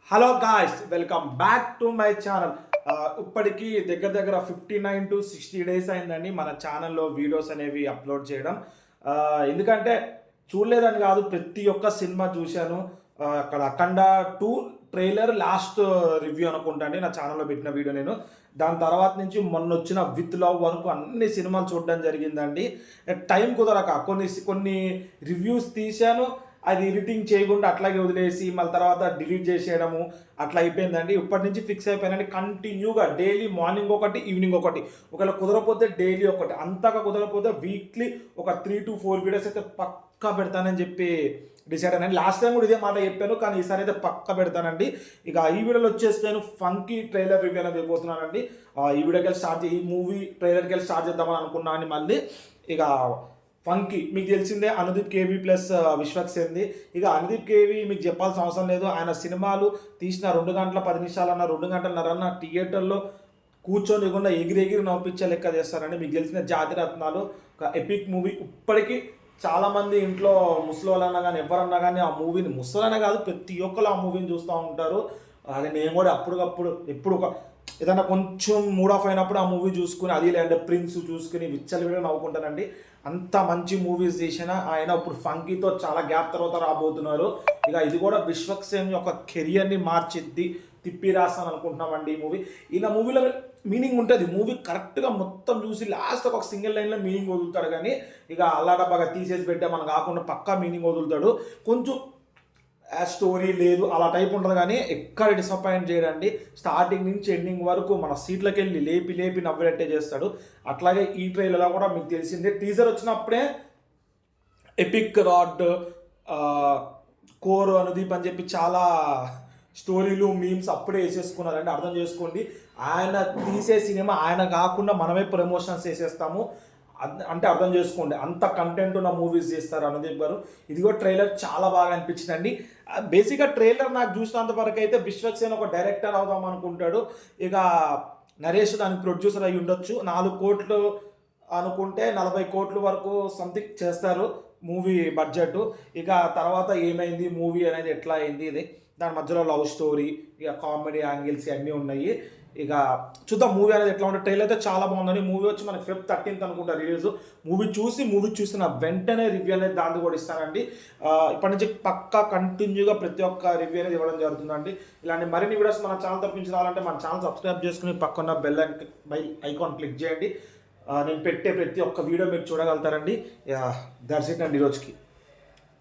Hello guys, welcome back to my channel. ఇప్పటికీ దగ్గర 59 to 60 days అయిందండి మన ఛానల్లో వీడియోస్ అనేవి అప్లోడ్ చేయడం. ఎందుకంటే చూడలేదని కాదు, ప్రతి ఒక్క సినిమా చూశాను. అక్కడ అఖండ 2 ట్రైలర్ లాస్ట్ రివ్యూ అనుకుంటా అండి నా ఛానల్లో పెట్టిన వీడియో నేను. దాని తర్వాత నుంచి మొన్న వచ్చిన విత్ లవ్ వరకు అన్ని సినిమాలు చూడడం జరిగిందండి. టైం కుదరక కొన్ని రివ్యూస్ తీశాను, అది ఎడిటింగ్ చేయకుండా అట్లాగే వదిలేసి మళ్ళీ తర్వాత డిలీట్ చేసేయడము అట్లా అయిపోయిందండి. ఇప్పటి నుంచి ఫిక్స్ అయిపోయానండి, కంటిన్యూగా డైలీ మార్నింగ్ ఒకటి, ఈవినింగ్ ఒకటి, ఒకవేళ కుదరకపోతే డైలీ ఒకటి, అంతగా కుదరకపోతే వీక్లీ ఒక 3 to 4 వీడియోస్ అయితే పక్కా పెడతానని చెప్పి డిసైడ్ అయినా. లాస్ట్ టైం కూడా ఇదే మాట చెప్పాను, కానీ ఈసారి అయితే పక్కా పెడతానండి. ఇక ఈ వీడియోలో వచ్చేసి నేను ఫంకీ ట్రైలర్ రివ్యూ అనేది ఇవ్వబోతున్నానండి. ఈ వీడియోకి వెళ్ళి ఈ మూవీ ట్రైలర్కి వెళ్ళి స్టార్ట్ చేద్దామని అనుకున్నాను. మళ్ళీ ఇక ఫంకీ మీకు తెలిసిందే, అనుదీప్ కేవీ ప్లస్ విశ్వక్ సేన్ది. ఇక అనుదీప్ కేవీ మీకు చెప్పాల్సిన అవసరం లేదు. ఆయన సినిమాలు తీసిన 2 గంటల 10 నిమిషాలన్న 2 గంటలన్నరన్న థియేటర్లో కూర్చొని కూడా ఎగిరి నవ్వించే లెక్క చేస్తారండి. మీకు తెలిసిన జాతిరత్నాలు ఒక ఎపిక్ మూవీ. ఇప్పటికీ చాలామంది ఇంట్లో ముసలోళ్ళన్నా కానీ ఎవరన్నా కానీ ఆ మూవీని, ముసలనే కాదు ప్రతి ఒక్కరు ఆ మూవీని చూస్తూ ఉంటారు. అది నేను కూడా అప్పటికప్పుడు ఎప్పుడు ఏదైనా కొంచెం మూడ్ ఆఫ్ అయినప్పుడు ఆ మూవీ చూసుకుని, అది లేదంటే ప్రిన్స్ చూసుకుని విచ్చలవిడిగా నవ్వుకుంటానండి. అంత మంచి మూవీస్ చేసిన ఆయన ఇప్పుడు ఫంకీతో చాలా గ్యాప్ తర్వాత రాబోతున్నారు. ఇక ఇది కూడా విశ్వక్ సేన్ యొక్క కెరియర్ని మార్చిద్ది, తిప్పి రాస్తాను అనుకుంటున్నామండి ఈ మూవీ. ఇలా మూవీలో మీనింగ్ ఉంటుంది. మూవీ కరెక్ట్గా మొత్తం చూసి లాస్ట్ ఒక సింగిల్ లైన్లో మీనింగ్ వదులుతాడు, కానీ ఇక అల్లాడబ్బాగా తీసేసి పెట్టే మనం కాకుండా పక్కా మీనింగ్ వదులుతాడు. కొంచెం స్టోరీ లేదు అలా టైప్ ఉంటుంది, కానీ ఎక్కడ డిసప్పాయింట్ చేయడండి. స్టార్టింగ్ నుంచి ఎండింగ్ వరకు మన సీట్లకి వెళ్ళి లేపి నవ్వేటట్టే చేస్తాడు. అట్లాగే ఈ ట్రైలర్లో కూడా మీకు తెలిసిందే, టీజర్ వచ్చినప్పుడే ఎపిక్ రాడ్ కోర్ అనుదీప్ అని చెప్పి చాలా స్టోరీలు మీమ్స్ అప్పుడే వేసేసుకున్నారండి. అర్థం చేసుకోండి, ఆయన తీసే సినిమా ఆయన కాకుండా మనమే ప్రమోషన్స్ వేసేస్తాము అంటే అర్థం చేసుకోండి. అంత కంటెంట్ ఉన్న మూవీస్ చేస్తారు అనుదీప్ గారు. ఇదిగో ట్రైలర్ చాలా బాగా అనిపించిందండి. బేసిక్గా ట్రైలర్ నాకు చూసినంత వరకు అయితే విశ్వక్ సేన్ ఒక డైరెక్టర్ అవుదాం అనుకుంటాడు. ఇక నరేష్ దానికి ప్రొడ్యూసర్ అయి ఉండొచ్చు. 4 కోట్లు అనుకుంటే 40 కోట్ల వరకు సంథింగ్ చేస్తారు మూవీ బడ్జెట్. ఇక తర్వాత ఏమైంది మూవీ అనేది, ఎట్లా అయింది, ఇది దాని మధ్యలో లవ్ స్టోరీ, ఇక కామెడీ యాంగిల్స్ ఇవన్నీ ఉన్నాయి. ఇక చూద్దాం మూవీ అనేది ఎట్లా ఉంటుంది. ట్రైలర్ అయితే చాలా బాగుందండి. మూవీ వచ్చి మనకి Feb 13th అనుకుంటా రిలీజ్. మూవీ చూసిన వెంటనే రివ్యూ అనేది దాన్ని కూడా ఇస్తానండి. ఇప్పటి నుంచి పక్కా కంటిన్యూగా ప్రతి ఒక్క రివ్యూ అనేది ఇవ్వడం జరుగుతుందండి. ఇలాంటి మరిన్ని వీడియోస్ మన ఛానల్ తప్పించి రావాలంటే మన ఛానల్ సబ్స్క్రైబ్ చేసుకుని పక్కన బెల్ ఐకాన్ క్లిక్ చేయండి. నేను పెట్టే ప్రతి ఒక్క వీడియో మీరు చూడగలుగుతారండి. దట్స్ ఇట్ అండి ఈరోజుకి.